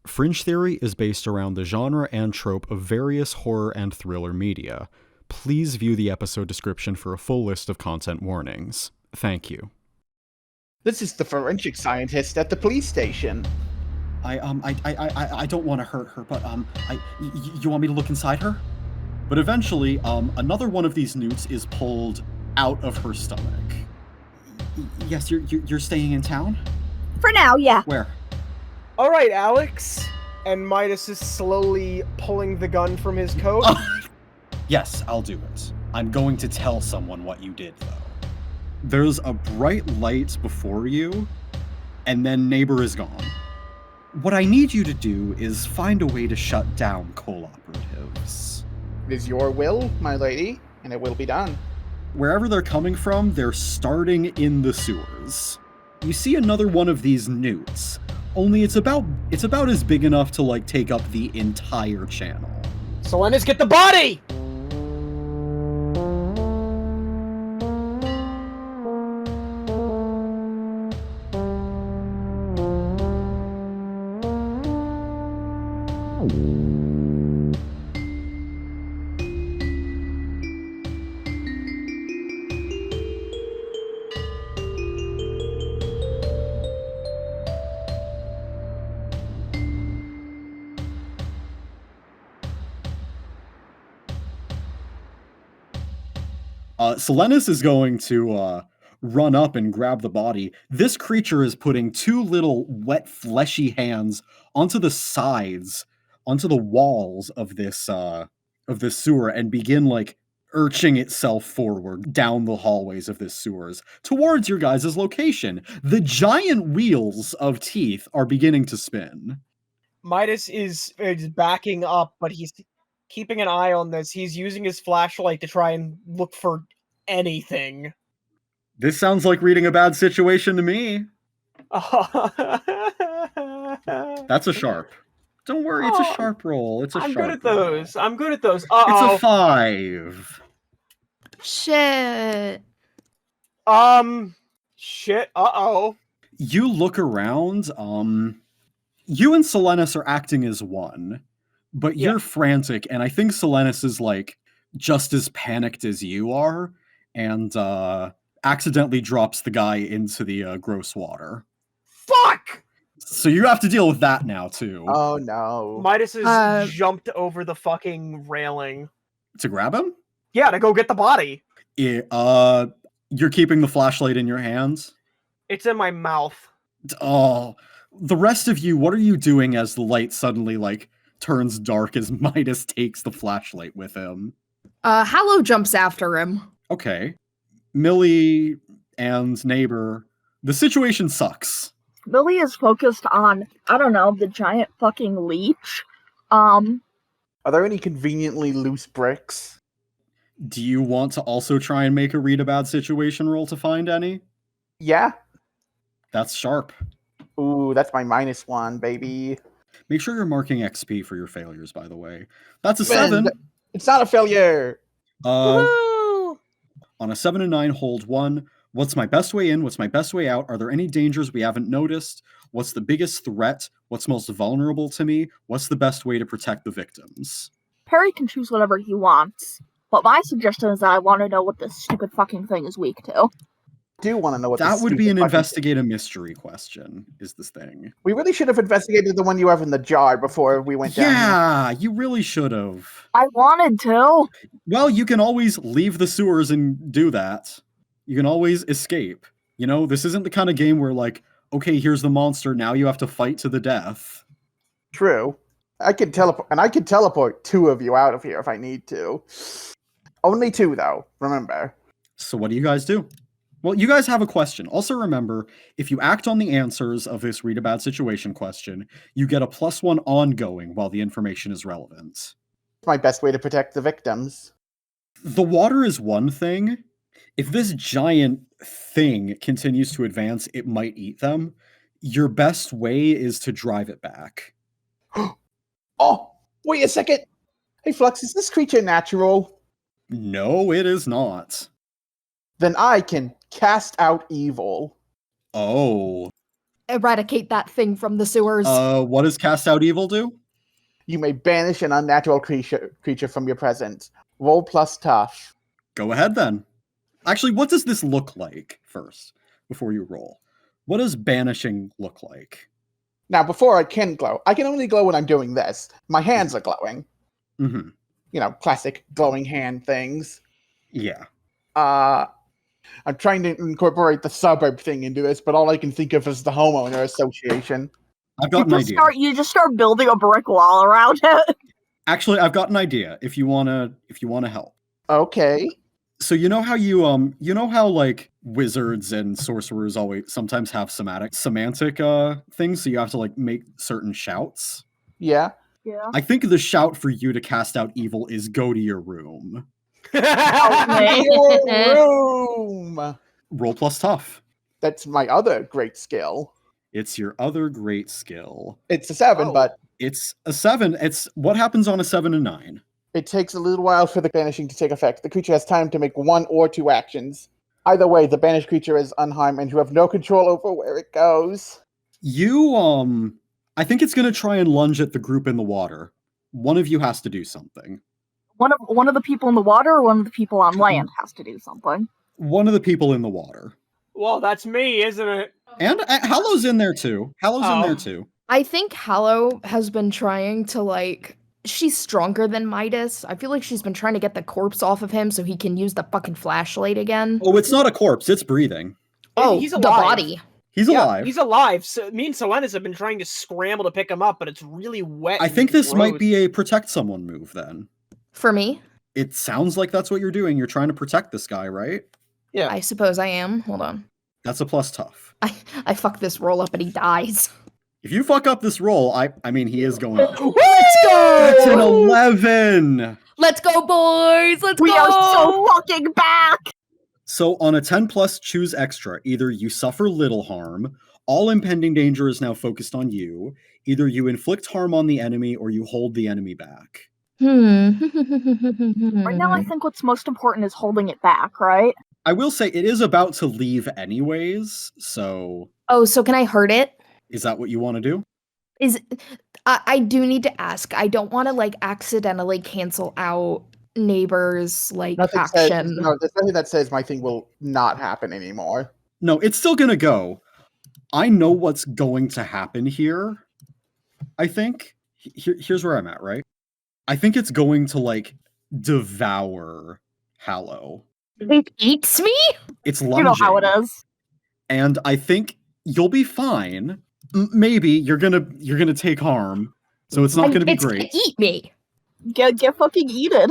Fringe theory is based around the genre and trope of various horror and thriller media. Please view the episode description for a full list of content warnings. Thank you. This is the forensic scientist at the police station. I don't want to hurt her, but you want me to look inside her? But eventually, another one of these newts is pulled out of her stomach. Yes, you're staying in town? For now, yeah. Where? All right, Alex. And Midas is slowly pulling the gun from his coat. Yes, I'll do it. I'm going to tell someone what you did, though. There's a bright light before you, and then neighbor is gone. What I need you to do is find a way to shut down coal operatives. It is your will, my lady, and it will be done. Wherever they're coming from, they're starting in the sewers. You see another one of these newts, only it's about as big enough to like take up the entire channel. Selenis, get the body! Selenis is going to run up and grab the body. This creature is putting two little wet, fleshy hands onto the sides, onto the walls of this sewer, and begin like urching itself forward down the hallways of this sewers towards your guys' location. The giant wheels of teeth are beginning to spin. Midas is backing up, but he's keeping an eye on this. He's using his flashlight to try and look for anything. This sounds like reading a bad situation to me. That's a sharp. Don't worry, it's a sharp roll. It's a I'm sharp good at roll. those. I'm good at those. It's a 5. Shit. Shit. Uh-oh. You look around, you and Selenis are acting as one, but you're frantic, and I think Selenis is like just as panicked as you are, and accidentally drops the guy into the gross water. Fuck! So you have to deal with that now, too. Oh, no. Midas has jumped over the fucking railing. To grab him? Yeah, to go get the body. You're keeping the flashlight in your hands? It's in my mouth. Oh, the rest of you, what are you doing as the light suddenly, like, turns dark as Midas takes the flashlight with him? Hallow jumps after him. Okay. Millie and neighbor, the situation sucks. Millie is focused on, I don't know, the giant fucking leech. Are there any conveniently loose bricks? Do you want to also try and make a read a bad situation roll to find any? Yeah. That's sharp. Ooh, that's my -1, baby. Make sure you're marking XP for your failures, by the way. That's a 7. It's not a failure. Woo! On a 7 and 9, hold 1. What's my best way in? What's my best way out? Are there any dangers we haven't noticed? What's the biggest threat? What's most vulnerable to me? What's the best way to protect the victims? Perry can choose whatever he wants, but my suggestion is that I want to know what this stupid fucking thing is weak to. I do want to know what that this would be an fucking investigate a mystery question, is this thing. We really should have investigated the one you have in the jar before we went down. Yeah, you really should have. I wanted to. Well, you can always leave the sewers and do that. You can always escape. You know, this isn't the kind of game where, like, okay, here's the monster, now you have to fight to the death. True. I could teleport, and I could teleport 2 of you out of here if I need to. Only 2, though, remember. So what do you guys do? Well, you guys have a question. Also remember, if you act on the answers of this read a bad situation question, you get a +1 ongoing while the information is relevant. It's my best way to protect the victims. The water is one thing. If this giant thing continues to advance, it might eat them. Your best way is to drive it back. Oh, wait a second. Hey, Flux, is this creature natural? No, it is not. Then I can cast out evil. Oh. eradicate that thing from the sewers. What does Cast Out Evil do? You may banish an unnatural creature from your presence. Roll plus tough. Go ahead then. Actually, what does this look like first, before you roll? What does banishing look like? Now, before I can glow, I can only glow when I'm doing this. My hands are glowing. Mm-hmm. You know, classic glowing hand things. Yeah. I'm trying to incorporate the suburb thing into this, but all I can think of is the homeowner association. I've got an idea. You just start building a brick wall around it. Actually, I've got an idea. If you wanna help. Okay. So you know how like wizards and sorcerers always sometimes have semantic things, so you have to like make certain shouts. Yeah. Yeah. I think the shout for you to cast out evil is go to your room. Your room. Roll plus tough. That's my other great skill. It's your other great skill. It's a 7, but It's a 7. It's what happens on a 7 and 9. it takes a little while for the banishing to take effect. The creature has time to make 1 or 2 actions. Either way, the banished creature is unharmed and you have no control over where it goes. You I think it's gonna try and lunge at the group in the water. One of you has to do something. One of the people in the water or one of the people on land has to do something. One of the people in the water. Well, that's me, isn't it? And Hallow's in there too. Oh. In there too. I think Hallow has been trying to, like, she's stronger than Midas. I feel like she's been trying to get the corpse off of him so he can use the fucking flashlight again. Oh, it's not a corpse, it's breathing. Oh, he's the alive. body. He's alive. He's alive. So, me and Selenis have been trying to scramble to pick him up, but it's really wet. I think and this might gross. be a protect someone move then. For me? It sounds like that's what you're doing. You're trying to protect this guy, right? Yeah. I suppose I am. Hold on. That's a plus tough. I fuck this roll up and he dies. If you fuck up this roll, I mean he is going up. Let's go! That's an 11! Let's go, boys! Let's We go! are so fucking back! So on a 10 plus, choose extra. Either you suffer little harm, all impending danger is now focused on you, either you inflict harm on the enemy or you hold the enemy back. Right Right now, I think what's most important is holding it back, right? I will say it is about to leave anyways, so Oh, so can I hurt it? is that what you want to do? I do need to ask. I don't want to, like, accidentally cancel out neighbors, like, Nothing action. says, no, there's nothing that says my thing will not happen anymore. No, it's still gonna go. I know what's going to happen here, I think. Here's where I'm at, right? I think it's going to, like, devour Hallow. It eats me? It's lunging. You know how it is. And I think you'll be fine. Maybe you're gonna take harm, so it's not gonna be It's great. gonna eat me. Get fucking eaten.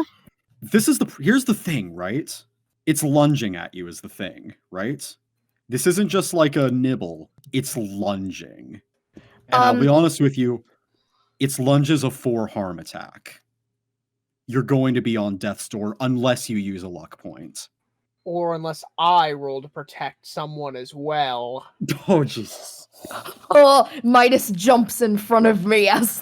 Here's the thing, right? It's lunging at you is the thing, right? This isn't just like a nibble. It's lunging. And I'll be honest with you, its lunge is a 4 harm attack. You're going to be on death's door unless you use a luck point. Or unless I roll to protect someone as well. Oh, Jesus. Oh, Midas jumps in front of me as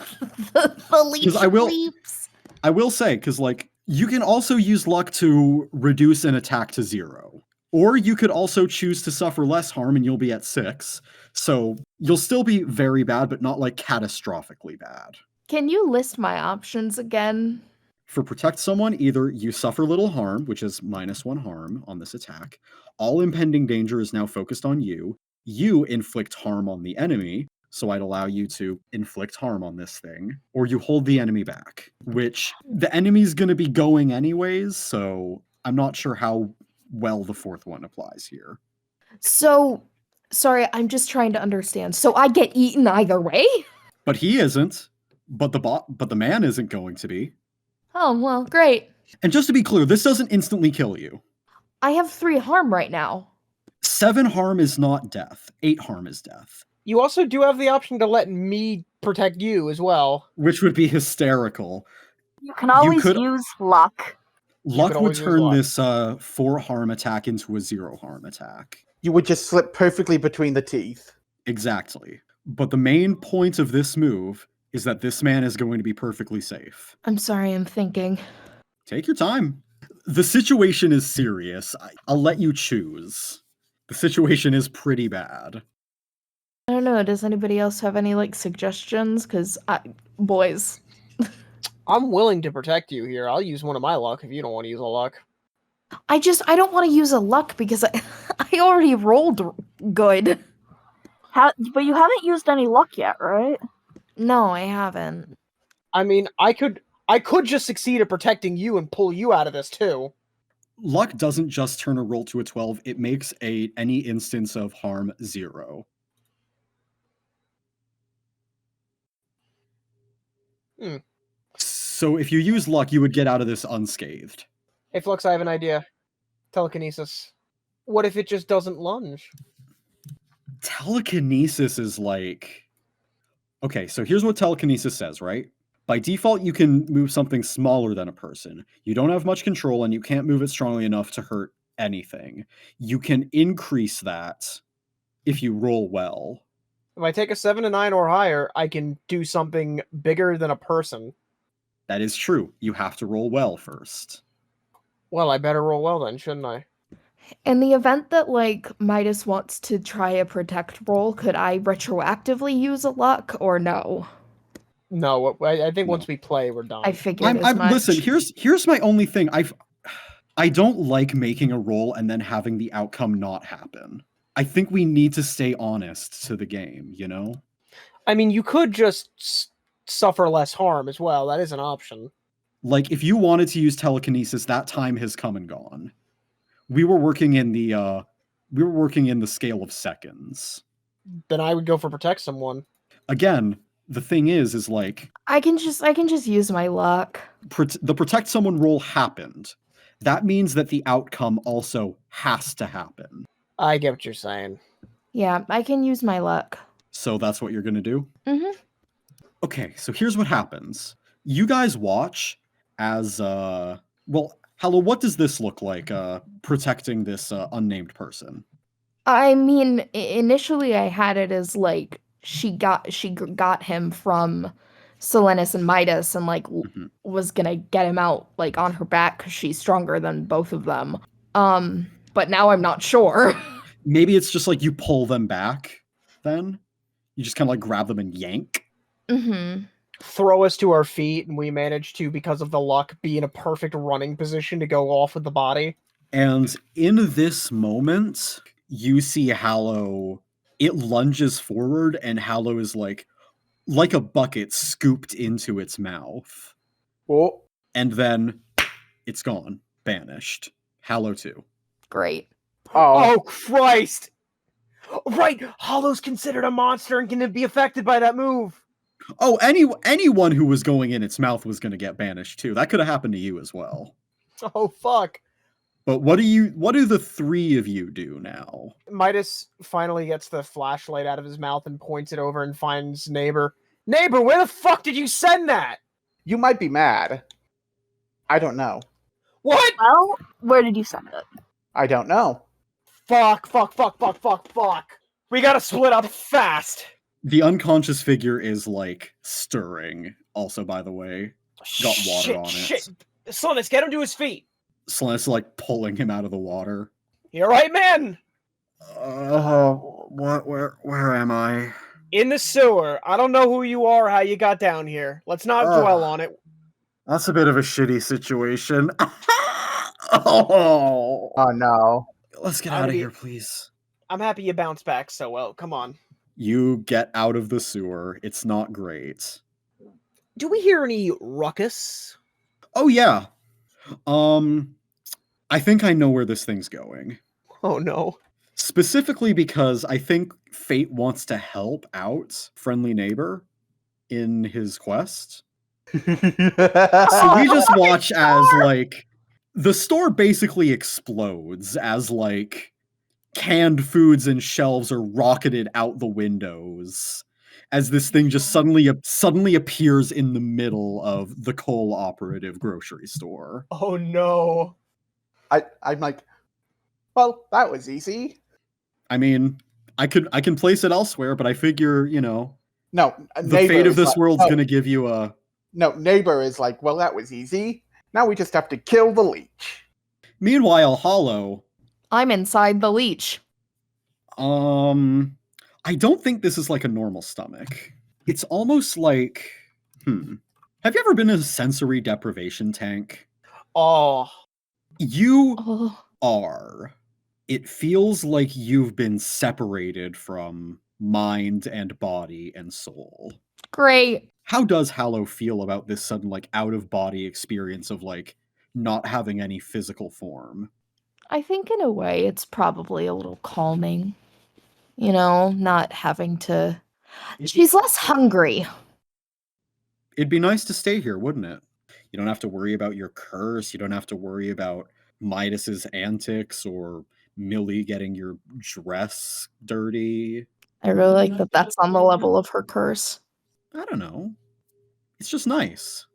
the leech leaps. I will say, because, like, you can also use luck to reduce an attack to 0. Or you could also choose to suffer less harm and you'll be at 6. So you'll still be very bad, but not, like, catastrophically bad. Can you list my options again? For protect someone, either you suffer little harm, which is -1 harm on this attack. All impending danger is now focused on you. You inflict harm on the enemy, so I'd allow you to inflict harm on this thing. Or you hold the enemy back, which the enemy's going to be going anyways, so I'm not sure how well the 4th one applies here. So, sorry, I'm just trying to understand. So I get eaten either way? But he isn't. But the man isn't going to be. Oh, well, great. And just to be clear, this doesn't instantly kill you. I have 3 harm right now. 7 harm is not death. 8 harm is death. You also do have the option to let me protect you as well. Which would be hysterical. You can always could- use luck. Luck could would always use turn luck. this 4 harm attack into a 0 harm attack. You would just slip perfectly between the teeth. Exactly. But the main point of this move is that this man is going to be perfectly safe. I'm sorry, I'm thinking. Take your time. The situation is serious. I'll let you choose. The situation is pretty bad. I don't know. Does anybody else have any like suggestions? Because boys, I'm willing to protect you here. I'll use one of my luck if you don't want to use a luck. I don't want to use a luck because I already rolled good. But you haven't used any luck yet, right? No, I haven't. I mean, I could just succeed at protecting you and pull you out of this too. Luck doesn't just turn a roll to a 12, it makes any instance of harm 0. So if you use luck, you would get out of this unscathed. Hey, Flux, I have an idea. Telekinesis. What if it just doesn't lunge? Telekinesis is like... Okay, so here's what telekinesis says, right? By default, you can move something smaller than a person. You don't have much control, and you can't move it strongly enough to hurt anything. You can increase that if you roll well. If I take a 7 to 9 or higher, I can do something bigger than a person. That is true. You have to roll well first. Well, I better roll well then, shouldn't I? In the event that like Midas wants to try a protect roll, could I retroactively use a luck or no? No, I think once we play, we're done. I figured as much. Listen, here's my only thing. I don't like making a roll and then having the outcome not happen. I think we need to stay honest to the game, you know? I mean, you could just suffer less harm as well. That is an option. Like, if you wanted to use telekinesis, that time has come and gone. We were working in the scale of seconds. Then I would go for protect someone. Again, the thing is like I can just use my luck. The protect someone roll happened. That means that the outcome also has to happen. I get what you're saying. Yeah, I can use my luck. So that's what you're gonna do? Mm-hmm. Okay, so here's what happens. You guys watch as well, Hallow, what does this look like, protecting this unnamed person? I mean, initially I had it as like she got him from Silenus and Midas and like was gonna get him out like on her back because she's stronger than both of them. But now I'm not sure. Maybe it's just like you pull them back then? You just kind of like grab them and yank? Mm-hmm. Throw us to our feet, and we manage to, because of the luck, be in a perfect running position to go off with the body. And in this moment, you see Hallow, it lunges forward, and Hallow is like a bucket scooped into its mouth. Oh. And then it's gone. Banished. Hallow 2. Great. Oh, Christ! Right! Hallow's considered a monster and can be affected by that move. Oh, anyone who was going in its mouth was going to get banished too. That could have happened to you as well. Oh, fuck. But what do the three of you do now? Midas finally gets the flashlight out of his mouth and points it over and finds Neighbor. Neighbor, where the fuck did you send that? You might be mad. I don't know. What? Well, where did you send it? I don't know. Fuck. We gotta split up fast. The unconscious figure is like stirring. Also, by the way, got water on it. Silenus, get him to his feet. Silenus like pulling him out of the water. You're right, man. Where am I? In the sewer. I don't know who you are, how you got down here. Let's not dwell on it. That's a bit of a shitty situation. Oh no. Let's get out of here, please. I'm happy you bounced back so well. Come on. You get out of the sewer. It's not great. Do we hear any ruckus? Oh, yeah. I think I know where this thing's going. Oh, no. Specifically because I think Fate wants to help out Friendly Neighbor in his quest. So we just watch as, like, the store basically explodes as, like, canned foods and shelves are rocketed out the windows as this thing just suddenly appears in the middle of the cooperative grocery store. Oh, no. I'm like, well, that was easy. I mean, I can place it elsewhere, but I figure, you know, no, the fate of this world's gonna give you a... No, Neighbor is like, well, that was easy. Now we just have to kill the leech. Meanwhile, Hallow... I'm inside the leech. I'm I don't think this is like a normal stomach. It's almost like, have you ever been in a sensory deprivation tank? Oh, You Oh, are. It feels like you've been separated from mind and body and soul. great. How does Hallow feel about this sudden, like, out-of-body experience of, like, not having any physical form? I think in a way it's probably a little calming. You know, not having to. She's less hungry. It'd be nice to stay here, wouldn't it? You don't have to worry about your curse. You don't have to worry about Midas's antics or Millie getting your dress dirty. I really like that that's on the level of her curse. I don't know. It's just nice.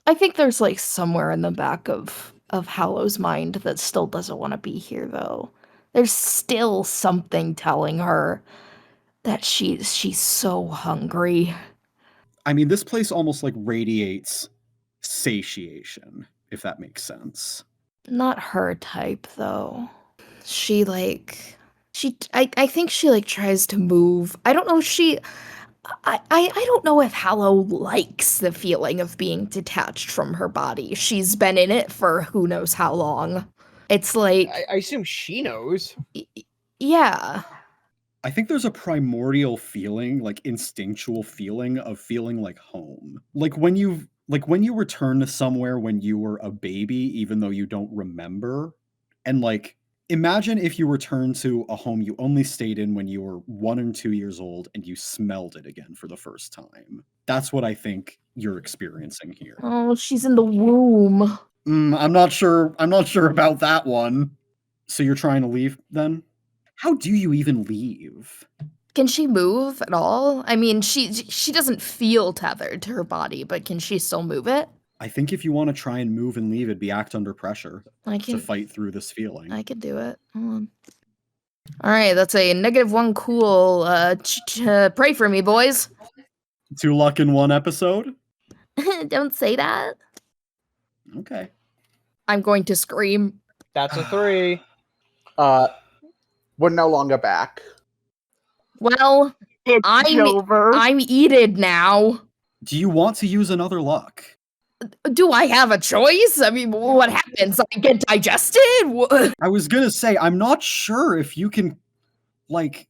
I think there's like somewhere in the back of Hallow's mind that still doesn't want to be here though. There's still something telling her that she's so hungry. I mean, this place almost like radiates satiation, if that makes sense. Not her type though. I think she like tries to move. I don't know if I don't know if Hallow likes the feeling of being detached from her body. She's been in it for who knows how long. It's like, I assume she knows. yeah. I think there's a primordial feeling, like instinctual feeling of feeling like home. Like when you return to somewhere when you were a baby, even though you don't remember. And like, imagine if you returned to a home you only stayed in when you were 1 or 2 years old and you smelled it again for the first time. That's what I think you're experiencing here. Oh, she's in the womb. I'm not sure about that one. So you're trying to leave then? How do you even leave? Can she move at all? I mean, she doesn't feel tethered to her body, but can she still move it? I think if you want to try and move and leave, it'd be act under pressure I to can fight through this feeling. I could do it. Hold on. All right, that's a -1 cool. Pray for me, boys. 2 luck in 1 episode? Don't say that. Okay. I'm going to scream. That's a 3. We're no longer back. Well, It's over. I'm eated now. Do you want to use another luck? Do I have a choice? I mean, what happens? I get digested? I was gonna say, I'm not sure if you can, like,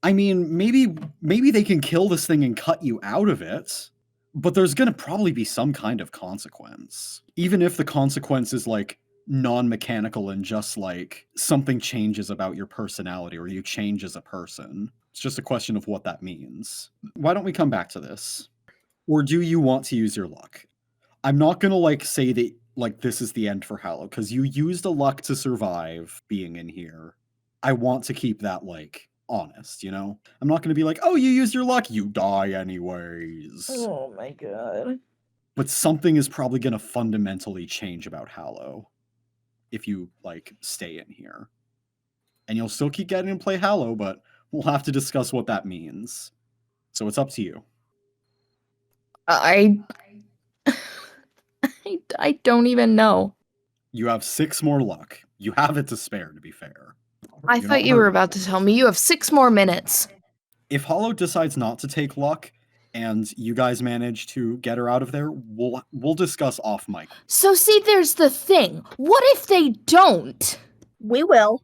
I mean, maybe they can kill this thing and cut you out of it, but there's gonna probably be some kind of consequence. Even if the consequence is, like, non-mechanical and just, like, something changes about your personality or you change as a person. It's just a question of what that means. Why don't we come back to this? Or do you want to use your luck? I'm not gonna, like, say that, like, this is the end for Hallow, because you used a luck to survive being in here. I want to keep that, like, honest, you know? I'm not gonna be like, oh, you used your luck, you die anyways. Oh my god. But something is probably gonna fundamentally change about Hallow if you, like, stay in here. And you'll still keep getting to play Hallow, but we'll have to discuss what that means. So it's up to you. I don't even know. You have 6 more luck. You have it to spare, to be fair. I You're thought not you were hurting. about to tell me you have 6 more minutes. If Hallow decides not to take luck and you guys manage to get her out of there, we'll discuss off mic. So see, there's the thing. What if they don't? We will.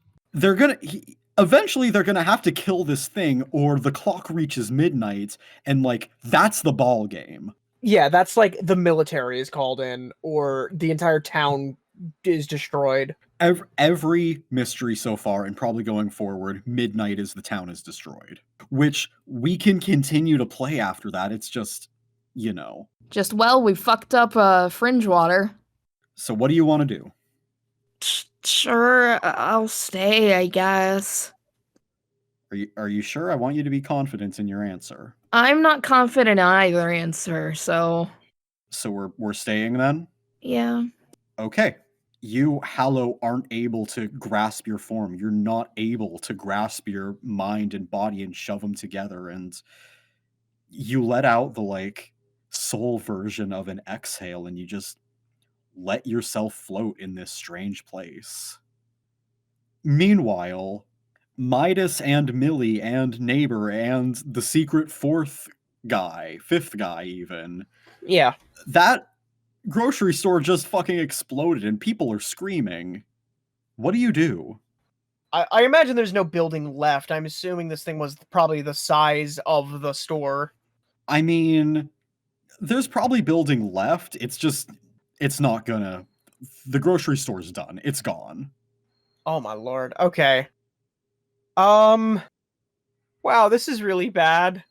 Eventually they're gonna have to kill this thing, or the clock reaches midnight, and, like, that's the ball game. Yeah, that's like the military is called in, or the entire town is destroyed. Every mystery so far, and probably going forward, midnight is the town is destroyed. Which we can continue to play after that. It's just, you know. Just, well, we fucked up Fringewater. So what do you want to do? Sure, I'll stay, I guess. Are you sure? I want you to be confident in your answer. I'm not confident in either answer, so So we're staying then? yeah. Okay. You, Hallow, aren't able to grasp your form. You're not able to grasp your mind and body and shove them together, and you let out the, like, soul version of an exhale, and you just let yourself float in this strange place. Meanwhile, Midas and Millie and Neighbor and the secret fifth guy even. Yeah. That grocery store just fucking exploded and people are screaming. What do you do? I imagine there's no building left. I'm assuming this thing was probably the size of the store. I mean, there's probably building left. It's not gonna. The grocery store's done. It's gone. Oh my lord. Okay. Wow, this is really bad.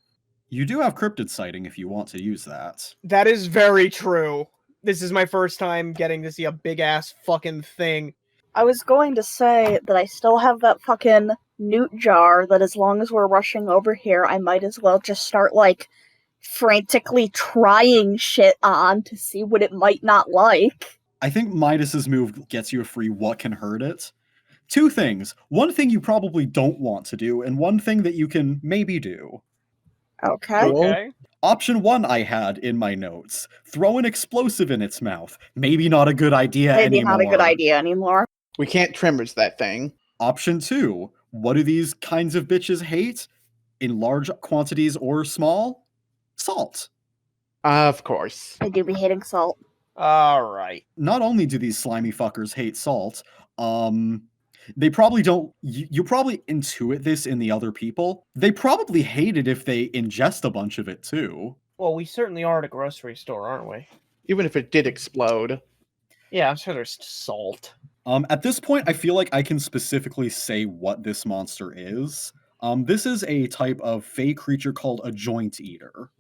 You do have cryptid sighting if you want to use that. That is very true. This is my first time getting to see a big ass fucking thing. I was going to say that I still have that fucking newt jar that as long as we're rushing over here, I might as well just start, like, frantically trying shit on to see what it might not like. I think Midas's move gets you a free what can hurt it. Two things. One thing you probably don't want to do, and one thing that you can maybe do. Okay. Okay. Option 1 I had in my notes. Throw an explosive in its mouth. Maybe not a good idea Maybe anymore. not a good idea anymore. We can't trimmers that thing. Option 2. What do these kinds of bitches hate? In large quantities or small? Salt. Of course. I do be hating salt. Alright. Not only do these slimy fuckers hate salt, they probably don't. You probably intuit this in the other people. They probably hate it if they ingest a bunch of it too. Well, we certainly are at a grocery store, aren't we? Even if it did explode. Yeah, I'm sure there's salt. At this point, I feel like I can specifically say what this monster is. This is a type of fey creature called a joint eater.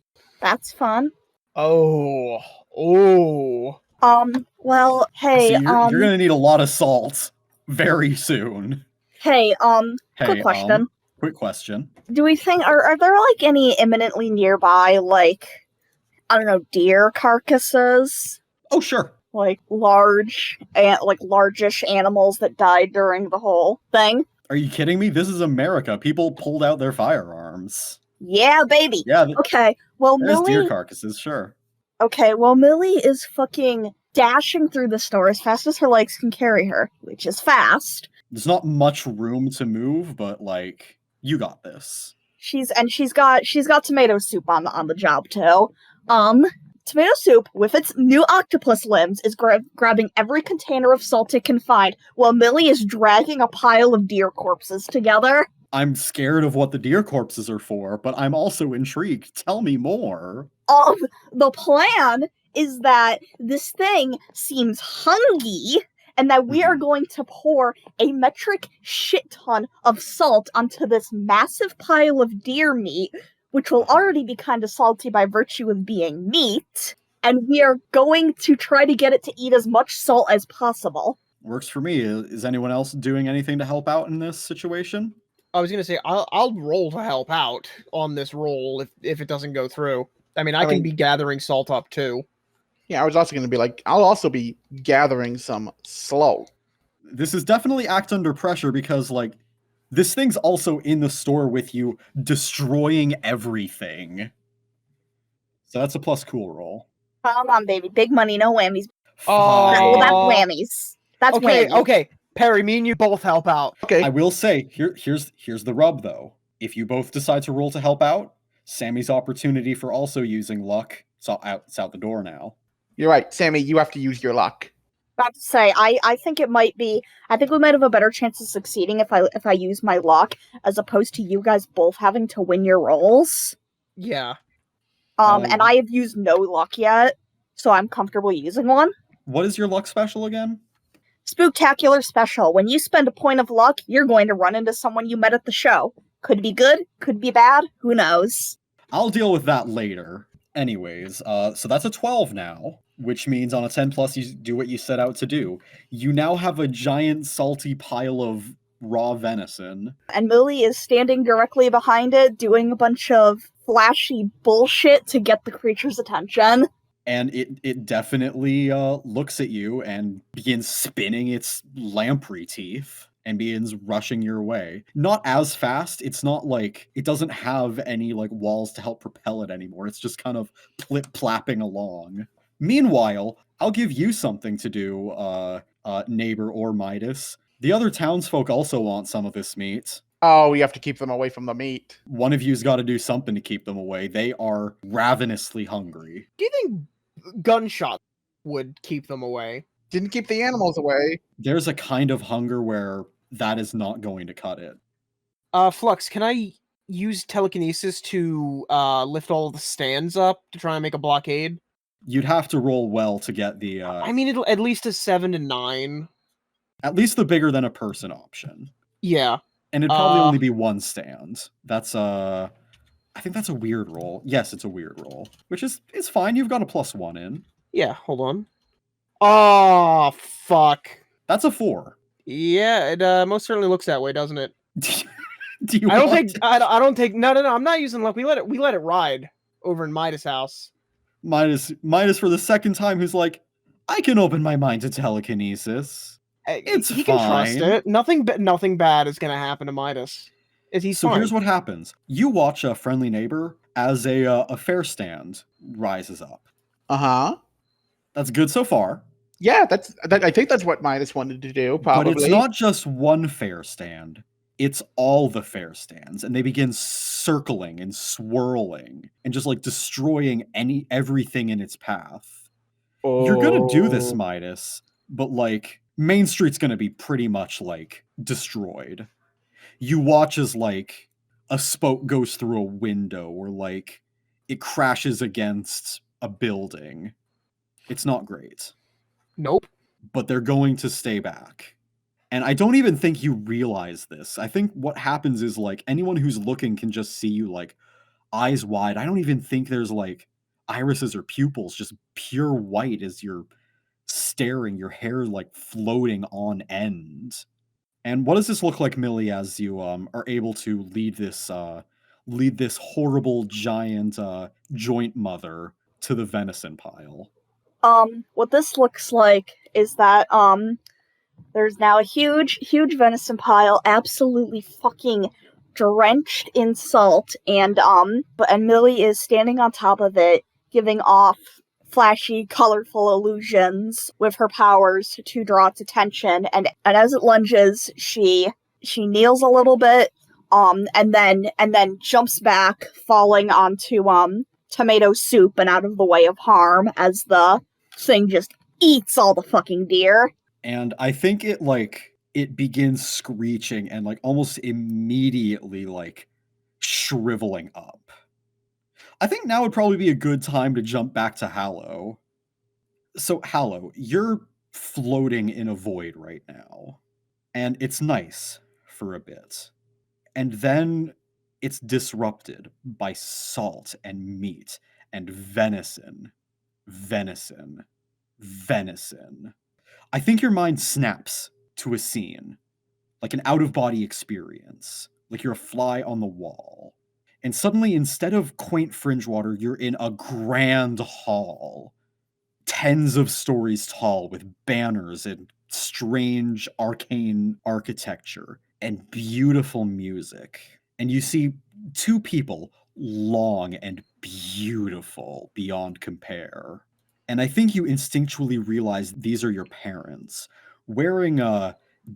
That's fun. Oh. Well, hey, So you're gonna need a lot of salt very soon. Hey, Hey, quick question. Quick question. Do we think, are there, like, any imminently nearby, like, I don't know, deer carcasses? Oh, sure. Like, largish animals that died during the whole thing? Are you kidding me? This is America. People pulled out their firearms. Yeah, baby! Yeah, Okay, well, there's deer Millie... carcasses, sure. Okay, well, Millie is fucking dashing through the store as fast as her legs can carry her, which is fast. There's not much room to move, but, like, you got this. She's got tomato soup on the job too. Tomato soup with its new octopus limbs is grabbing every container of salt it can find, while Millie is dragging a pile of deer corpses together. I'm scared of what the deer corpses are for, but I'm also intrigued. Tell me more. The plan is that this thing seems hungry, and that we are going to pour a metric shit ton of salt onto this massive pile of deer meat, which will already be kind of salty by virtue of being meat, and we are going to try to get it to eat as much salt as possible. Works for me. Is anyone else doing anything to help out in this situation? I was gonna say, I'll roll to help out on this roll if it doesn't go through. I mean, I can be gathering salt up too. Yeah, I was also going to be like, I'll also be gathering some slow. This is definitely act under pressure because, like, this thing's also in the store with you, destroying everything. So that's a plus cool roll. Come on, baby. Big money, no whammies. Oh. Fine. That's whammies. That's Okay, whammies. okay. Perry, me and you both help out. Okay. I will say, here's the rub, though. If you both decide to roll to help out, Sammy's opportunity for also using luck, it's out the door now. You're right, Sammy, you have to use your luck. About to say, I think it might be. I think we might have a better chance of succeeding if I use my luck, as opposed to you guys both having to win your rolls. Yeah. And I have used no luck yet, so I'm comfortable using one. What is your luck special again? Spooktacular special. When you spend a point of luck, you're going to run into someone you met at the show. Could be good, could be bad, who knows? I'll deal with that later. Anyways, so that's a 12 now, which means on a 10 plus you do what you set out to do. You now have a giant salty pile of raw venison. And Millie is standing directly behind it, doing a bunch of flashy bullshit to get the creature's attention. And it definitely looks at you and begins spinning its lamprey teeth and begins rushing your way. Not as fast. It's not like, it doesn't have any like walls to help propel it anymore. It's just kind of plip-plapping along. Meanwhile, I'll give you something to do, Neighbor or Midas. The other townsfolk also want some of this meat. Oh, we have to keep them away from the meat. One of you's got to do something to keep them away. They are ravenously hungry. Do you think gunshot would keep them away? Didn't keep the animals away. There's a kind of hunger where that is not going to cut it. Flux, can I use telekinesis to lift all of the stands up to try and make a blockade? You'd have to roll well to get the... I mean, it'll at least a 7 to 9. At least the bigger than a person option. Yeah. And it'd probably only be one stand. That's I think that's a weird roll. Yes, it's a weird roll. Which is fine. You've got a +1 in. Yeah, hold on. Oh, fuck. That's a 4. Yeah, it most certainly looks that way, doesn't it? Do you I don't want take. I don't take. No. I'm not using luck. We let it ride over in Midas' house. Midas for the second time, who's like, I can open my mind to telekinesis. It's he can trust fine. it. Nothing bad is gonna happen to Midas. He's So fine. here's what happens. You watch a friendly neighbor as a fair stand rises up. Uh-huh. That's good so far. Yeah, I think that's what Midas wanted to do, probably. But it's not just one fair stand. It's all the fair stands, and they begin circling and swirling and just like destroying everything in its path. You're gonna do this, Midas, but like Main Street's gonna be pretty much like destroyed. You watch as like a spoke goes through a window or like it crashes against a building. It's not great. Nope. But they're going to stay back. And I don't even think you realize this. I think what happens is like anyone who's looking can just see you like eyes wide. I don't even think there's like irises or pupils, just pure white as you're staring, your hair like floating on end. And what does this look like, Millie, as you are able to lead this horrible giant joint mother to the venison pile? What this looks like is that there's now a huge venison pile, absolutely fucking drenched in salt, and Millie is standing on top of it, giving off flashy, colorful illusions with her powers to draw its attention, and as it lunges, she kneels a little bit, and then jumps back, falling onto tomato soup and out of the way of harm as the thing just eats all the fucking deer. And I think it begins screeching and like almost immediately like shriveling up. I think now would probably be a good time to jump back to Hallow. So Hallow, you're floating in a void right now. And it's nice for a bit. And then it's disrupted by salt and meat and venison. Venison. I think your mind snaps to a scene, like an out-of-body experience, like you're a fly on the wall. And suddenly, instead of quaint Fringewater, you're in a grand hall, tens of stories tall, with banners and strange arcane architecture and beautiful music. And you see two people, long and beautiful beyond compare. And I think you instinctually realize these are your parents, wearing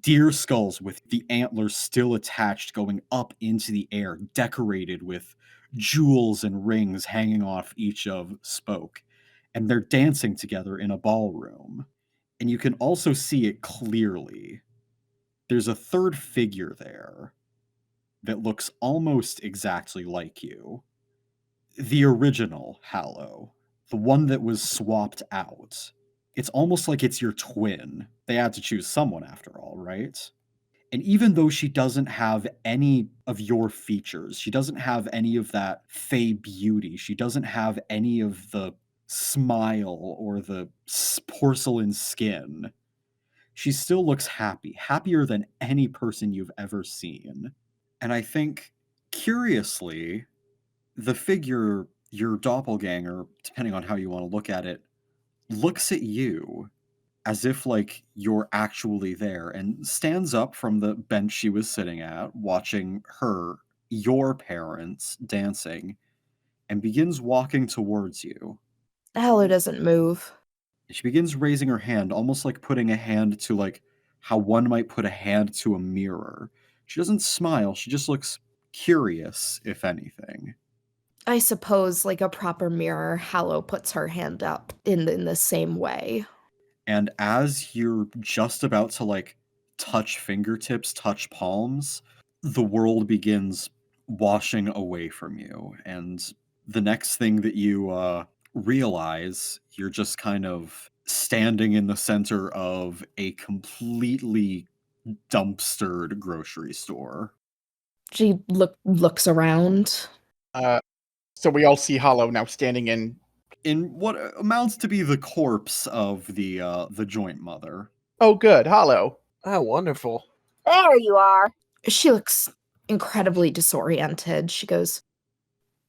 deer skulls with the antlers still attached going up into the air, decorated with jewels and rings hanging off each of spoke. And they're dancing together in a ballroom. And you can also see it clearly. There's a third figure there that looks almost exactly like you. The original Hallow. The one that was swapped out. It's almost like it's your twin. They had to choose someone after all, right? And even though she doesn't have any of your features, she doesn't have any of that fey beauty, she doesn't have any of the smile or the porcelain skin, she still looks happy, happier than any person you've ever seen. And I think, curiously, the figure, your doppelganger, depending on how you want to look at it, looks at you as if like you're actually there and stands up from the bench she was sitting at, watching your parents, dancing, and begins walking towards you. Hallow doesn't move. She begins raising her hand, almost like putting a hand to like how one might put a hand to a mirror. She doesn't smile, she just looks curious, if anything. I suppose, like a proper mirror, Hallow puts her hand up in the same way. And as you're just about to, like, touch fingertips, touch palms, the world begins washing away from you. And the next thing that you realize, you're just kind of standing in the center of a completely dumpstered grocery store. She looks around. So we all see Hallow now standing in. In what amounts to be the corpse of the joint mother. Oh, good, Hallow. Oh, wonderful. There you are. She looks incredibly disoriented. She goes,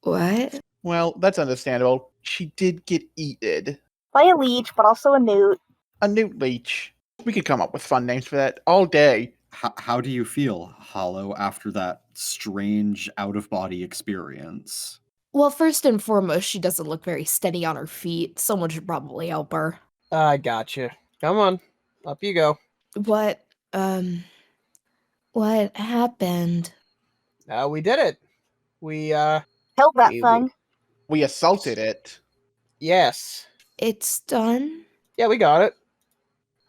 "What?" Well, that's understandable. She did get eaten. By a leech, but also a newt. A newt leech. We could come up with fun names for that all day. How do you feel, Hallow, after that strange out-of-body experience? Well, first and foremost, she doesn't look very steady on her feet. Someone should probably help her. I gotcha. Come on. Up you go. What happened? We did it. We, Killed that We- thing. We assaulted it. yes. It's done? Yeah, we got it.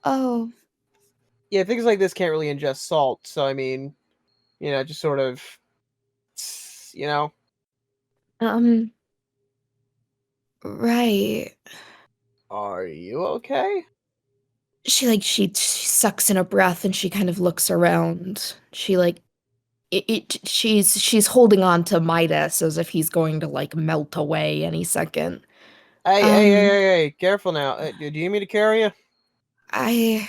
Oh, Yeah, things like this can't really ingest salt, so I mean, just sort of, you know. right. Are you okay? She sucks in a breath and she kind of looks around. She's holding on to Midas as if he's going to like melt away any second. Hey, careful now. Do you need me to carry you? I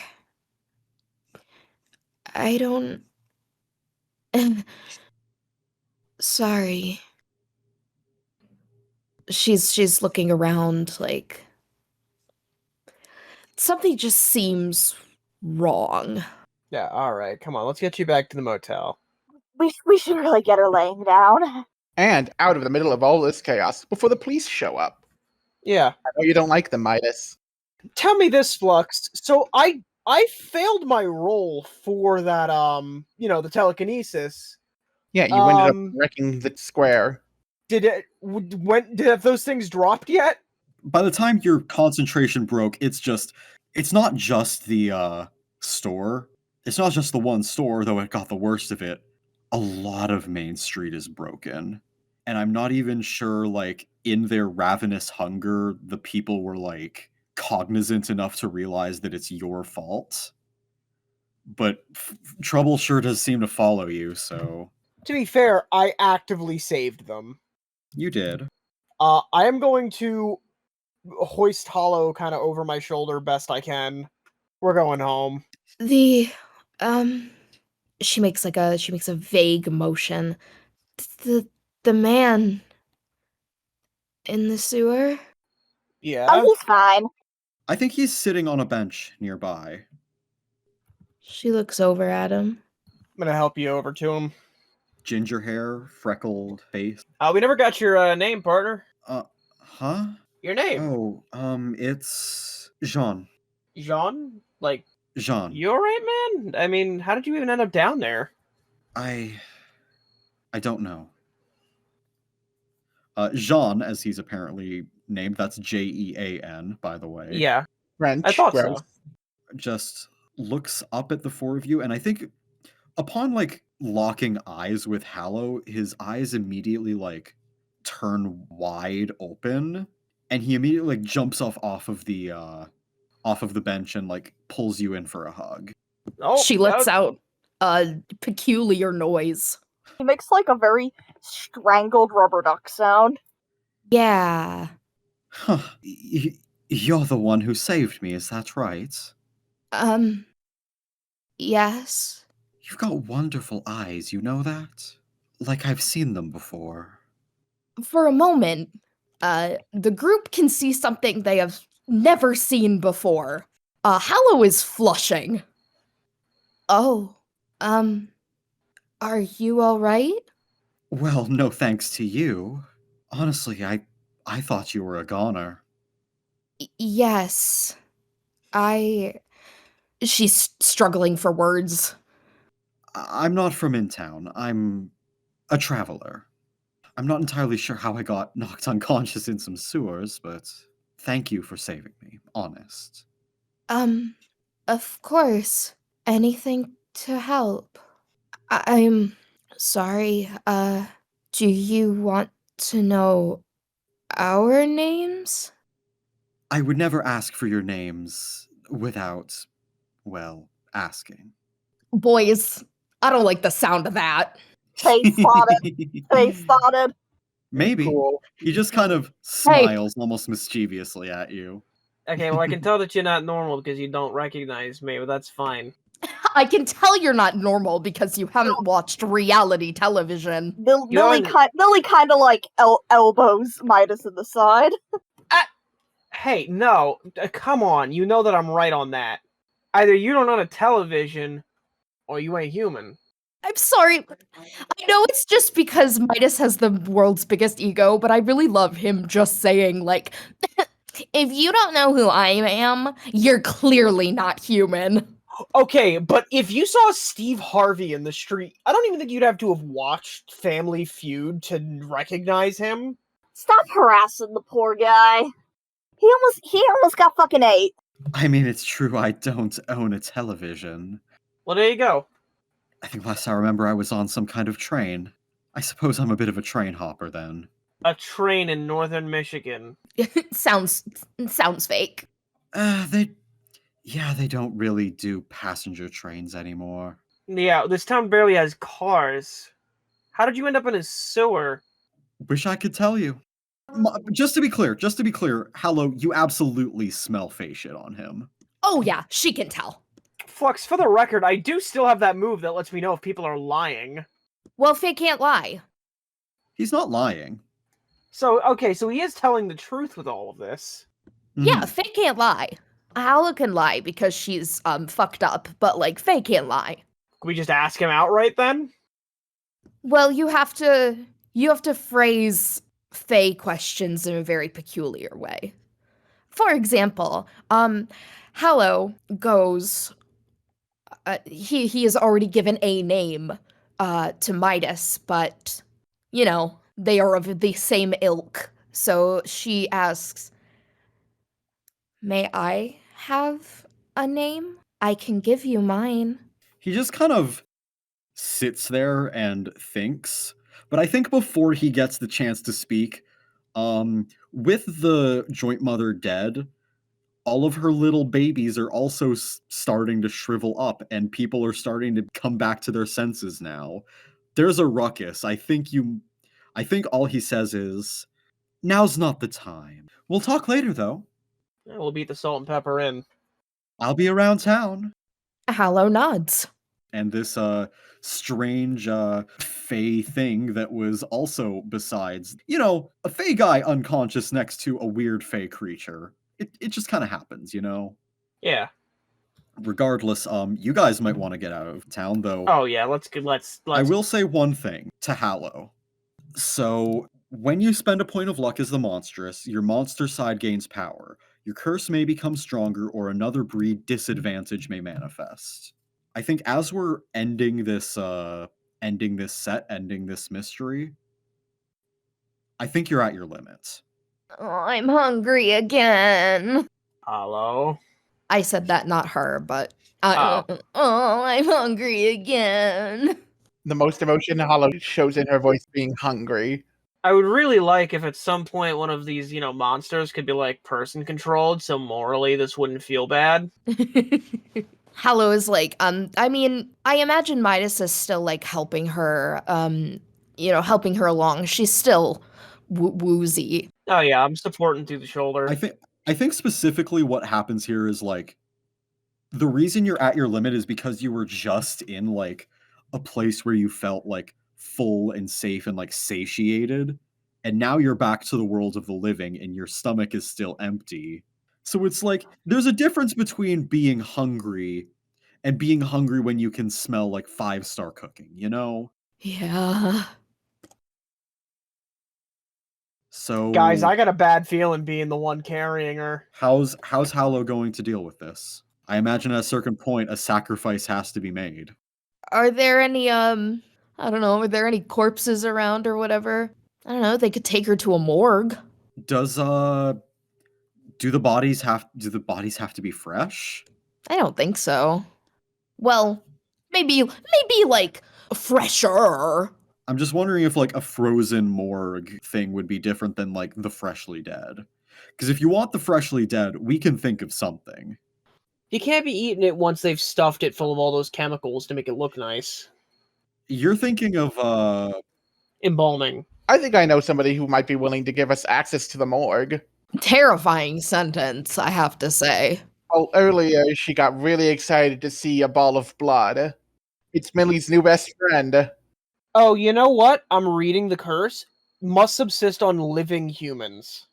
don't. Sorry. She's looking around like something just seems wrong. Yeah, alright, come on, let's get you back to the motel. We should really get her laying down. And out of the middle of all this chaos before the police show up. Yeah. I know you don't like them, Midas. Tell me this, Flux. So I failed my roll for that, the telekinesis. Yeah, you ended up wrecking the square. Did have those things dropped yet? By the time your concentration broke, it's not just the store. It's not just the one store, though it got the worst of it. A lot of Main Street is broken. And I'm not even sure, like, in their ravenous hunger, the people were, like, cognizant enough to realize that it's your fault. But trouble sure does seem to follow you, so... To be fair, I actively saved them. You did. I am going to hoist Hallow kind of over my shoulder best I can. We're going home. She makes a vague motion. The man in the sewer? Yeah? Oh, he's fine. I think he's sitting on a bench nearby. She looks over at him. I'm gonna help you over to him. Ginger hair, freckled face. We never got your name, partner. Huh? Your name. Oh, it's Jean. Jean? Like, Jean. you alright, man? I mean, how did you even end up down there? I don't know. Jean, as he's apparently named, that's Jean, by the way. Yeah. French. I thought gross. so. Just looks up at the four of you, and I think upon, like, locking eyes with Hallow, his eyes immediately, like, turn wide open, and he immediately, like, jumps off of the bench and, like, pulls you in for a hug. Oh, She lets out a peculiar noise. He makes like a very strangled rubber duck sound. Yeah. Huh. You're the one who saved me, is that right? Yes. You've got wonderful eyes, you know that? Like I've seen them before. For a moment, the group can see something they have never seen before. Hallow is flushing. Oh, are you all right? Well, no thanks to you. Honestly, I thought you were a goner. Yes. She's struggling for words. I'm not from in town. I'm a traveler. I'm not entirely sure how I got knocked unconscious in some sewers, but thank you for saving me. Honest. Of course. Anything to help. I'm sorry. Do you want to know our names? I would never ask for your names without, well, asking. Boys, I don't like the sound of that. Face spotted. Face spotted. Maybe. Cool. He just kind of smiles almost mischievously at you. Okay, well, I can tell that you're not normal because you don't recognize me, but that's fine. I can tell you're not normal because you haven't watched reality television. Lily kind of like elbows Midas in the side. Hey, no, come on. You know that I'm right on that. Either you don't own a television, or you ain't human. I'm sorry. I know it's just because Midas has the world's biggest ego, but I really love him just saying, like, if you don't know who I am, you're clearly not human. Okay, but if you saw Steve Harvey in the street, I don't even think you'd have to have watched Family Feud to recognize him. Stop harassing the poor guy. He almost got fucking ate. I mean, it's true I don't own a television. Well, there you go. I think last I remember I was on some kind of train. I suppose I'm a bit of a train hopper then. A train in northern Michigan. sounds fake. They don't really do passenger trains anymore. Yeah, this town barely has cars. How did you end up in a sewer? Wish I could tell you. Just to be clear, Hallow, you absolutely smell face shit on him. Oh yeah, she can tell. Flux, for the record, I do still have that move that lets me know if people are lying. Well, Faye can't lie. He's not lying. So he is telling the truth with all of this. Yeah, Faye can't lie. Hallow can lie because she's fucked up, but like Faye can't lie. Can we just ask him outright then? Well, you have to phrase Faye questions in a very peculiar way. For example, Hallow goes. He has already given a name to Midas, but you know they are of the same ilk. So she asks, "May I have a name? I can give you mine." He just kind of sits there and thinks. But I think before he gets the chance to speak, with the joint mother dead, all of her little babies are also starting to shrivel up, and people are starting to come back to their senses now. There's a ruckus. I think all he says is, "Now's not the time. We'll talk later, though. Yeah, we'll beat the Salt and Pepper Inn. I'll be around town." Hallow nods. And this strange fey thing that was also, besides, a fey guy unconscious next to a weird fey creature. It just kind of happens, Yeah. Regardless, you guys might want to get out of town, though. Oh yeah, let's. I will say one thing to Hallow. So, when you spend a point of luck as the monstrous, your monster side gains power. Your curse may become stronger, or another breed disadvantage may manifest. I think as we're ending this mystery, I think you're at your limits. Oh, I'm hungry again. Hello. I said that, not her, but Oh. I'm hungry again. The most emotion Hallow shows in her voice being hungry. I would really like if at some point one of these, monsters could be like person controlled, so morally this wouldn't feel bad. Hallow is like, I mean, I imagine Midas is still like helping her, helping her along. She's still woozy. Oh yeah, I'm supporting through the shoulder. I think specifically what happens here is like the reason you're at your limit is because you were just in like a place where you felt like full and safe and like satiated, and now you're back to the world of the living and your stomach is still empty. So it's like there's a difference between being hungry and being hungry when you can smell like 5-star cooking, Yeah. So Guys, I got a bad feeling being the one carrying her. how's Hallow going to deal with this? I imagine at a certain point a sacrifice has to be made. Are there any I don't know, are there any corpses around or whatever? I don't know, they could take her to a morgue. Does do the bodies have to be fresh? I don't think so. Well, maybe like fresher. I'm just wondering if like a frozen morgue thing would be different than like the freshly dead. Because if you want the freshly dead, we can think of something. You can't be eating it once they've stuffed it full of all those chemicals to make it look nice. You're thinking of Embalming. I think I know somebody who might be willing to give us access to the morgue. Terrifying sentence, I have to say. Well, earlier she got really excited to see a ball of blood. It's Millie's new best friend. Oh, you know what? I'm reading the curse. Must subsist on living humans.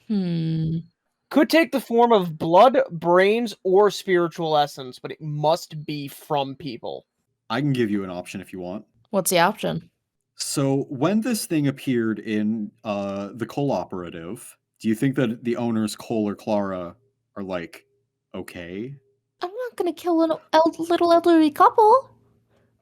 Could take the form of blood, brains, or spiritual essence, but it must be from people. I can give you an option if you want. What's the option? So when this thing appeared in the Cole operative, do you think that the owners Cole or Clara are like okay? I'm not gonna kill a little elderly couple.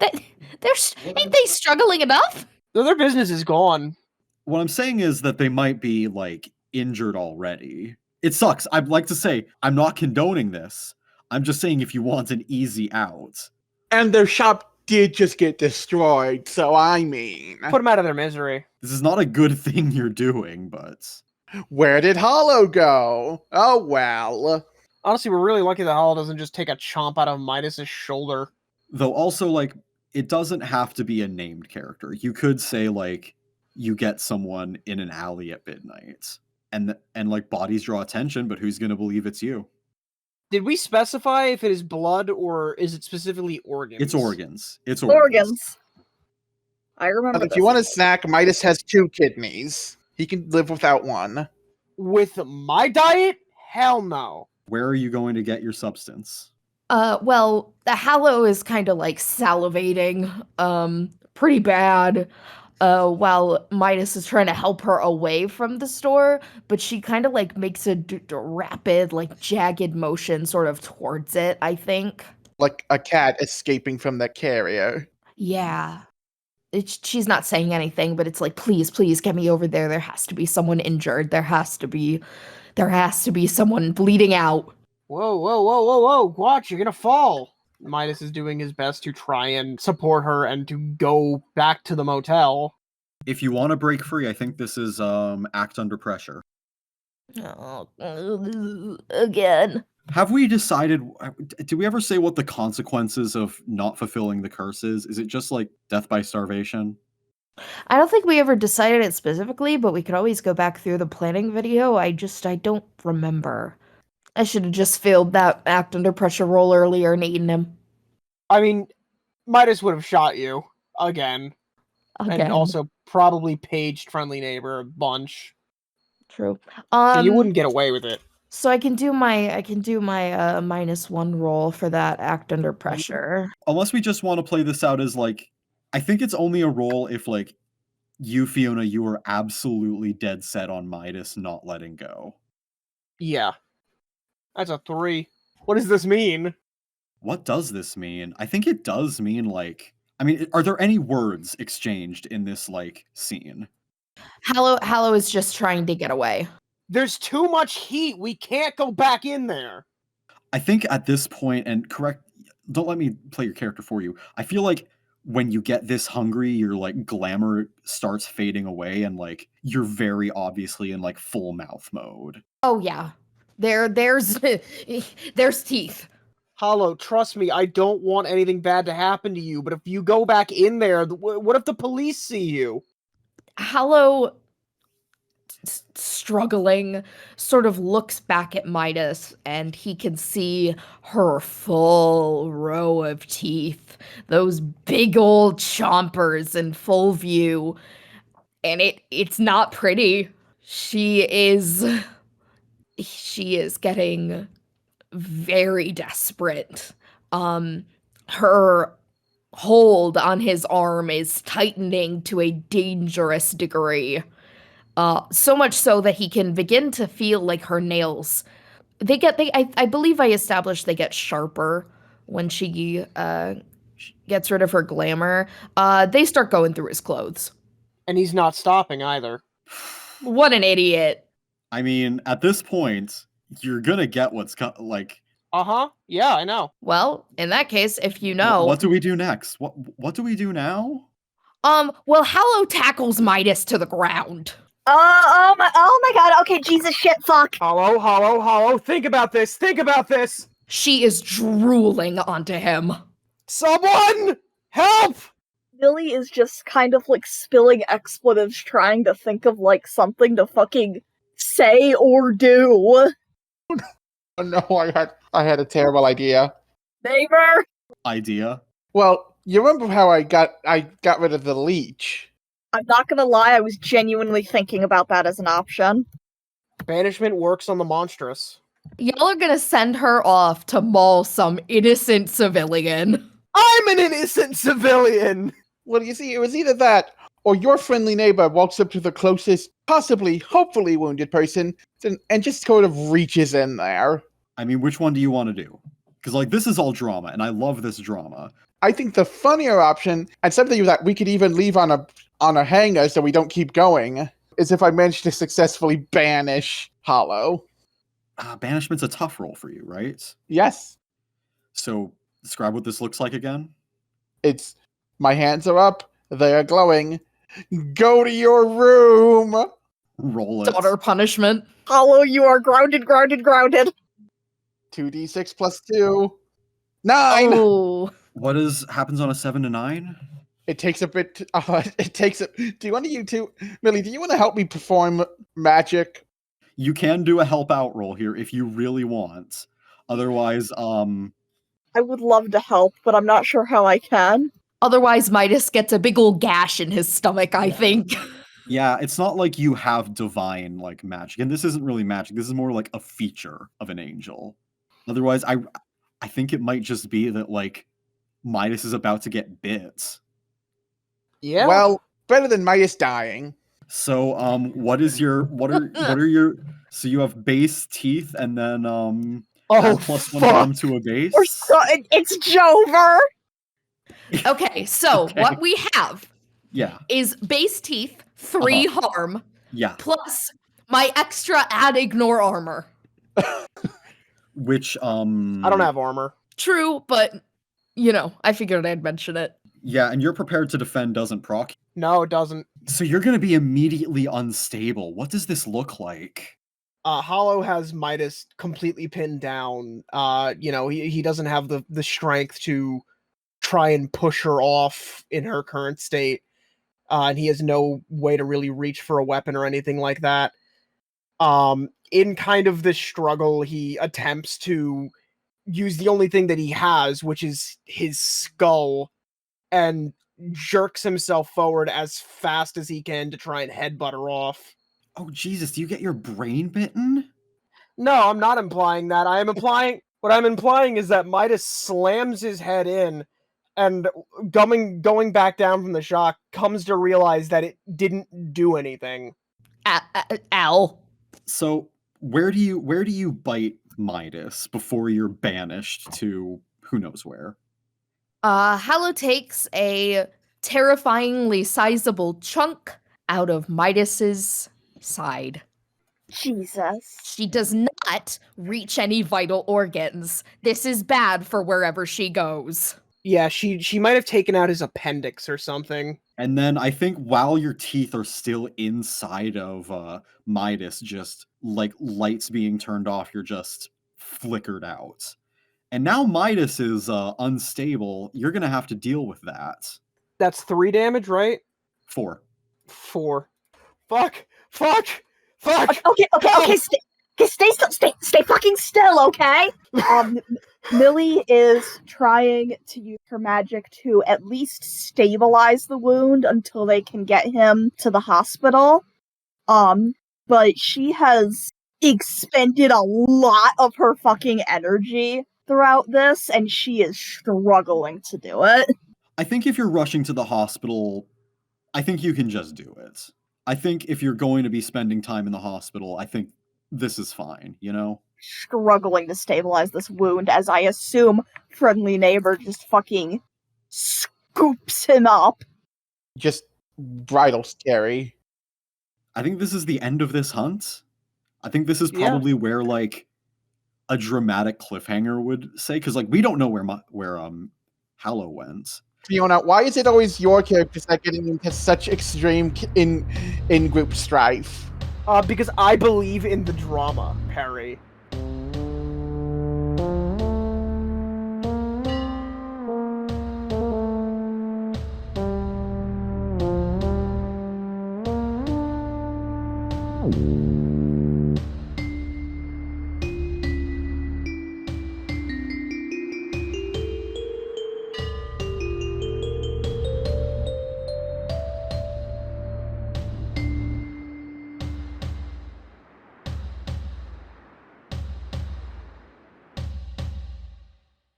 Ain't they struggling enough? Their business is gone. What I'm saying is that they might be like injured already. It sucks. I'd like to say I'm not condoning this. I'm just saying if you want an easy out. And their shop did just get destroyed, so I mean... Put them out of their misery. This is not a good thing you're doing, but... Where did Hallow go? Oh well. Honestly, we're really lucky that Hallow doesn't just take a chomp out of Midas's shoulder. Though also, like, it doesn't have to be a named character. You could say, like, you get someone in an alley at midnight. And like, bodies draw attention, but who's going to believe it's you? Did we specify if it is blood or is it specifically organs? It's organs. It's Organs. I remember If you want a snack, Midas has 2 kidneys. He can live without one. With my diet? Hell no. Where are you going to get your substance? Well, the Hallow is kind of like salivating, pretty bad, while Midas is trying to help her away from the store, but she kind of like makes a rapid, like jagged motion sort of towards it, I think. Like a cat escaping from the carrier. Yeah. She's not saying anything, but it's like, please, please get me over there. There has to be someone injured. There has to be someone bleeding out. Whoa. Watch, you're gonna fall. Midas is doing his best to try and support her and to go back to the motel. If you want to break free, I think this is act under pressure. Oh, again. Have we decided, did we ever say what the consequences of not fulfilling the curse is? Is it just like death by starvation? I don't think we ever decided it specifically, but we could always go back through the planning video. I don't remember. I should have just failed that act under pressure roll earlier and eaten him. I mean, Midas would have shot you again. And also probably paged friendly neighbor a bunch. True. So you wouldn't get away with it. So I can do my -1 roll for that act under pressure. Unless we just want to play this out as like, I think it's only a roll if like you, Fiona, you were absolutely dead set on Midas not letting go. Yeah. That's a 3. What does this mean? What does this mean? I think it does mean like, I mean, are there any words exchanged in this like scene? Hallow is just trying to get away. There's too much heat. We can't go back in there. I think at this point, and correct, don't let me play your character for you. I feel like when you get this hungry, your like glamour starts fading away and like you're very obviously in like full mouth mode. Oh yeah. There's teeth. Hallow, trust me, I don't want anything bad to happen to you, but if you go back in there, what if the police see you? Hallow, struggling, sort of looks back at Midas, and he can see her full row of teeth, those big old chompers in full view, and it's not pretty. She is getting very desperate. Her hold on his arm is tightening to a dangerous degree. So much so that he can begin to feel like her nails. I believe I established they get sharper when she gets rid of her glamour. They start going through his clothes. And he's not stopping either. What an idiot. I mean, at this point, you're gonna get like. Yeah, I know. Well, in that case, if you know, What do we do next? What do we do now? well, Hallow tackles Midas to the ground. Oh my god, okay, Jesus, shit, fuck. Hallow, think about this. She is drooling onto him. Someone! Help! Billy is just kind of like spilling expletives, trying to think of like something to fucking say or do. Oh no, I had a terrible idea. Neighbor! Idea. Well, you remember how I got rid of the leech? I'm not gonna lie, I was genuinely thinking about that as an option. Banishment works on the monstrous. Y'all are gonna send her off to maul some innocent civilian. I'm an innocent civilian! Well, you see, it was either that or your friendly neighbor walks up to the closest, possibly, hopefully wounded person and just sort of reaches in there. I mean, which one do you want to do? Because, like, this is all drama, and I love this drama. I think the funnier option, and something that we could even leave on a hanger so we don't keep going, is if I manage to successfully banish Hallow. Banishment's a tough role for you, right? Yes. So, describe what this looks like again. It's, my hands are up, they are glowing. Go to your room! Roll it. Daughter punishment. Hallow, you are grounded. 2d6 plus 2. 9! Oh. What happens on a 7 to 9? It takes a bit. Do one of you two, Millie? Do you want to help me perform magic? You can do a help out roll here if you really want. Otherwise, I would love to help, but I'm not sure how I can. Otherwise, Midas gets a big old gash in his stomach, I think. yeah, it's not like you have divine like magic, and this isn't really magic. This is more like a feature of an angel. Otherwise, I think it might just be that like Midas is about to get bit. Yeah. Well, better than Midas dying. So, what are your? So you have base teeth, and then plus one harm to a base. It's Jover. Okay, so Okay. what we have is base teeth, 3 harm, plus my extra add ignore armor. Which I don't have armor. True, but you know, I figured I'd mention it. Yeah, and you're prepared to defend doesn't proc. No, it doesn't. So you're gonna be immediately unstable. What does this look like? Hallow has Midas completely pinned down. He doesn't have the strength to try and push her off in her current state. And he has no way to really reach for a weapon or anything like that. In kind of this struggle, he attempts to use the only thing that he has, which is his skull, and jerks himself forward as fast as he can to try and headbutt her off. Oh, Jesus, do you get your brain bitten? No, I'm not implying that. What I'm implying is that Midas slams his head in, and going back down from the shock, comes to realize that it didn't do anything. Ow. So where do you bite Midas before you're banished to who knows where? Hallow takes a terrifyingly sizable chunk out of Midas's side. Jesus. She does not reach any vital organs. This is bad for wherever she goes. Yeah, she might have taken out his appendix or something. And then I think while your teeth are still inside of Midas, just like lights being turned off, you're just flickered out. And now Midas is unstable. You're going to have to deal with that. That's 3 damage, right? 4. 4. Fuck! Okay, stay fucking still, okay? Millie is trying to use her magic to at least stabilize the wound until they can get him to the hospital. But she has expended a lot of her fucking energy throughout this, and she is struggling to do it. I think if you're rushing to the hospital, I think you can just do it. I think if you're going to be spending time in the hospital, I think this is fine, you know? Struggling to stabilize this wound, as I assume friendly neighbor just fucking scoops him up. Just bridal scary. I think this is the end of this hunt. I think this is Yeah. probably where like a dramatic cliffhanger would say, because like we don't know where Hallow went. Fiona, why is it always your characters that getting into such extreme in group strife? Because I believe in the drama, Perry.